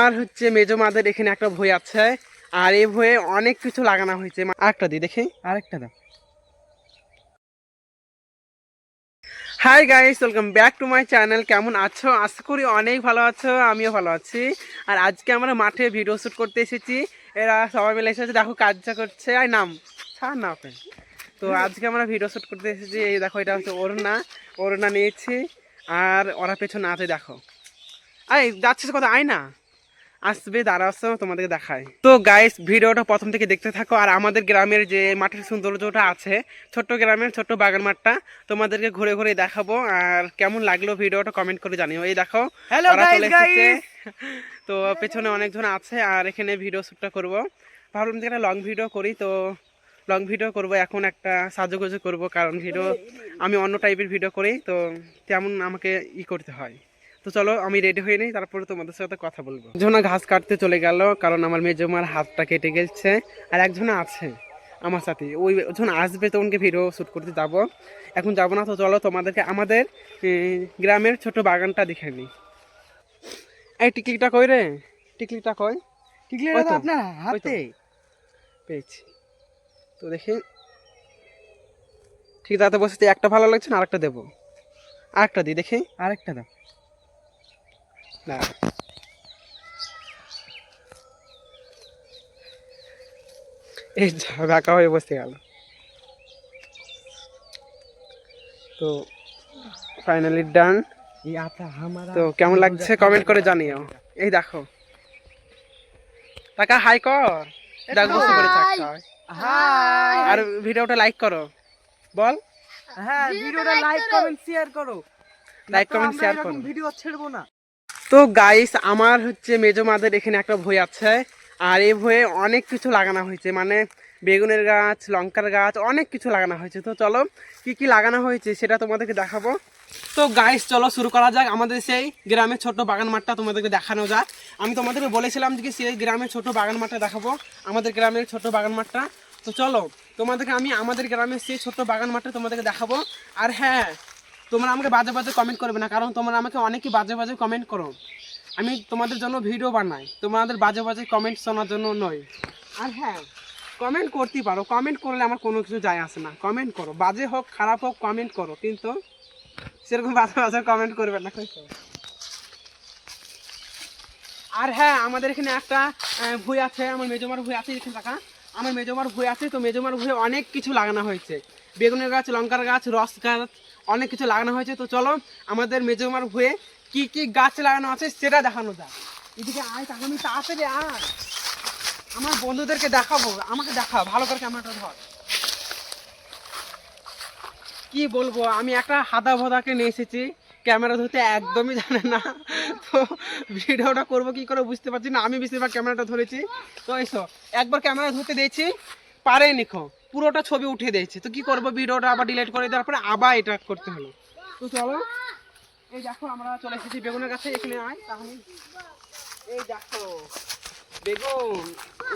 আমার হচ্ছে মেজো মাদের এখানে একটা বই আছে, আর এই বইয়ে অনেক কিছু লাগানো হয়েছে। আরেকটা দিই দেখি, আরেকটা দাও। Hi guys, welcome back to my channel. কেমন আছো? আশা করি অনেক ভালো আছো, আমিও ভালো আছি। আর আজকে আমরা মাঠে ভিডিও শ্যুট করতে এসেছি। এরা সবাই মিলে এসেছে, দেখো কাজটা করছে। আর নাম ছাড় না ওকে। তো আজকে আমরা ভিডিও শ্যুট করতে এসেছি। এই দেখো, এটা হচ্ছে ওড়না নিয়েছি। আর ওরা পেছনে আছে, দেখো। আয় যাচ্ছিস কোথায়? আয় না, আসবে, দাঁড়াচ্ছ, তোমাদেরকে দেখায়। তো গাইস, ভিডিওটা প্রথম থেকে দেখতে থাকো। আর আমাদের গ্রামের যে মাঠের সৌন্দর্যটা আছে, ছোট্ট গ্রামের ছোট্ট বাগান মাঠটা তোমাদেরকে ঘুরে ঘুরে দেখাবো। আর কেমন লাগলো ভিডিওটা কমেন্ট করে জানিও। এই দেখো, ওরা চলে এসেছে। তো পেছনে অনেকজন আছে, আর এখানে ভিডিও শ্যুটটা করবো। ভাবলাম যে একটা লং ভিডিও করি, তো লং ভিডিও করবো। এখন একটা সাজুগুজু করবো, কারণ ভিডিও আমি অন্য টাইপের ভিডিও করি, তো তেমন আমাকে করতে হয়। তো চলো, আমি রেডি হয়ে নিই, তারপরে তোমাদের সাথে কথা বলবো। একজনা ঘাস কাটতে চলে গেল, কারণ আমার মেজমার হাতটা কেটে গেছে। আর একজনা আছে আমার সাথে, ওই জন আসবে, তো ওনকে ভিডিও শ্যুট করতে যাবো। এখন যাবো না, তো চলো তোমাদেরকে আমাদের গ্রামের ছোট বাগানটা দেখে নিই। এই টিকলিটা কই রে? টিকলিটা কই? টিকলিটা তো আপনার হাতে পেয়েছি। তো দেখি, ঠিক তাতে বসেছি। একটা ভালো লাগছে না, আরেকটা দেবো। আরেকটা দিই দেখি, আরেকটা দাও না। এই ঢাকা হয়ে বসে গেল। তো ফাইনালি ডান। তো কেমন লাগছে কমেন্ট করে জানিও। এই দেখো, টাকা হাই কর, দেখ বসে পড়েছে একটা। হাই। আর ভিডিওটা লাইক করো, বল। হ্যাঁ, ভিডিওটা লাইক কমেন্ট শেয়ার করো। লাইক কমেন্ট শেয়ার করো। ভিডিও ছেড়বো না। তো গাইস, আমার হচ্ছে মেজো মাদের এখানে একটা বই আছে। আর এই বইয়ে অনেক কিছু লাগানো হয়েছে, মানে বেগুনের গাছ, লঙ্কার গাছ, অনেক কিছু লাগানো হয়েছে। তো চলো, কি কি লাগানো হয়েছে সেটা তোমাদেরকে দেখাবো। তো গাইস, চলো শুরু করা যাক। আমাদের সেই গ্রামের ছোট বাগান মাঠটা তোমাদেরকে দেখানো যাক। আমি তোমাদেরকে বলেছিলাম যে সেই গ্রামের ছোট বাগান মাঠটা দেখাবো, আমাদের গ্রামের ছোট বাগান মাঠটা। তো চলো, তোমাদেরকে আমি আমাদের গ্রামের সেই ছোট্ট বাগান মাঠটা তোমাদেরকে দেখাবো। আর হ্যাঁ, তোমরা আমাকে বাজে বাজে কমেন্ট করবে না, কারণ তোমরা আমাকে অনেকই বাজে বাজে কমেন্ট করো। আমি তোমাদের জন্য ভিডিও বানাই, তোমাদের বাজে বাজে কমেন্ট শোনার জন্য নয়। আর হ্যাঁ, কমেন্ট করতেই পারো, কমেন্ট করলে আমার কোনো কিছু যায় আসে না। কমেন্ট করো, বাজে হোক খারাপ হোক কমেন্ট করো, কিন্তু সেরকম বাজে বাজে কমেন্ট করবে না। আর হ্যাঁ, আমাদের এখানে একটা ভুঁই আছে, আমার মেজমার ভুঁই আছে। এখানে টাকা আমার মেজমার ভুঁই আছে। তো মেজমার ভুঁয়ে অনেক কিছু লাগানো হয়েছে, বেগুনের গাছ, লঙ্কার গাছ, রস গাছ, অনেক কিছু লাগানো হয়েছে। তো চলো, আমাদের মেজমার ভুঁয়ে কি কি গাছ লাগানো আছে সেটা দেখানো যায়। এদিকে আয়, আমি তাড়াতাড়ি আয়, আমার বন্ধুদেরকে দেখাবো। আমাকে দেখা, ভালো করে ক্যামেরাটা ধর। কি বলবো, আমি একটা হাদা ভদাকে নিয়ে এসেছি, ক্যামেরা ধরতে একদমই জানে না। তো ভিডিওটা করবো কি করে বুঝতে পারছি না। আমি বেশিরভাগ ক্যামেরাটা ধরেছি। তো এসো, একবার ক্যামেরা ধরতে দিয়েছি, পারেই নিখো, পুরোটা ছবি উঠে দিয়েছি। তো কি করবো, ভিডিওটা আবার ডিলিট করে দেওয়ার পরে আবার এটা করতে হলো। তো চলো, এই দেখো আমরা চলে এসেছি বেগুনের কাছে। এখানে আয় তাহলে, এই দেখো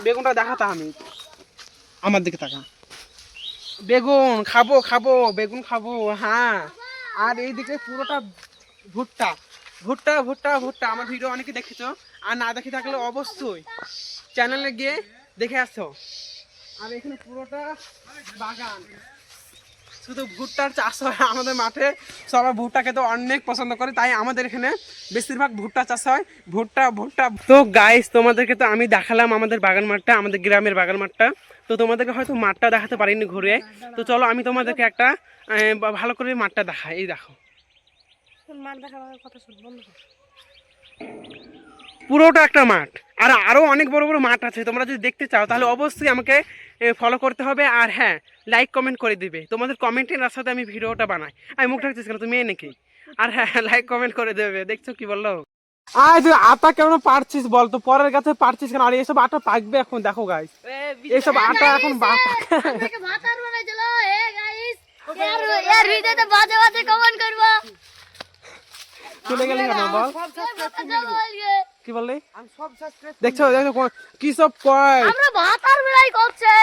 বেগুনটা দেখাতা আমি, আমার দিকে তাকা। বেগুন খাবো খাবো, বেগুন খাবো, হ্যাঁ। আর এইদিকে পুরোটা ভুট্টা ভুট্টা ভুট্টা ভুট্টা। আমার ভিডিও অনেকে দেখেছো, আর না দেখে থাকলে অবশ্যই চ্যানেলে গিয়ে দেখে আসো। আর এখানে পুরোটা বাগান, শুধু ভুট্টার চাষ হয় আমাদের মাঠে। সবাই ভুট্টা খেতে অনেক পছন্দ করে, তাই আমাদের এখানে বেশিরভাগ ভুট্টা চাষ হয়। ভুট্টা ভুট্টা। তো গাইস, তোমাদেরকে তো আমি দেখালাম আমাদের বাগান মাঠটা, আমাদের গ্রামের বাগান মাঠটা। তো তোমাদেরকে হয়তো মাঠটা দেখাতে পারিনি ঘুরে। তো চলো, আমি তোমাদেরকে একটা ভালো করে মাঠটা দেখাই। এই দেখো, পুরোটা একটা মাঠ। আর আরো অনেক বড় বড় মাঠ আছে। তোমরা যদি দেখতে চাও তাহলে অবশ্যই আমাকে ফলো করতে হবে। আর হ্যাঁ, লাইক কমেন্ট করে দিবে। তোমাদের কমেন্টের সাথে আমি ভিডিওটা বানাই। আমি মুখ ঢাকছিস কেন, তুমি মেয়ে নাকি? আর হ্যাঁ, লাইক কমেন্ট করে দেবে। দেখছো কি বললো? আয় তুই আটা কেমন পারছিস বল তো, পরের কাছে পারছিস কেন? আর এসব আটা পাকবে এখন, দেখো গাইস, এইসব আটা এখন চলে গেলি কেন বল? কি বললি? দেখছো দেখছো কি সব কয়, আমরা ভাতার বেলাই করছে।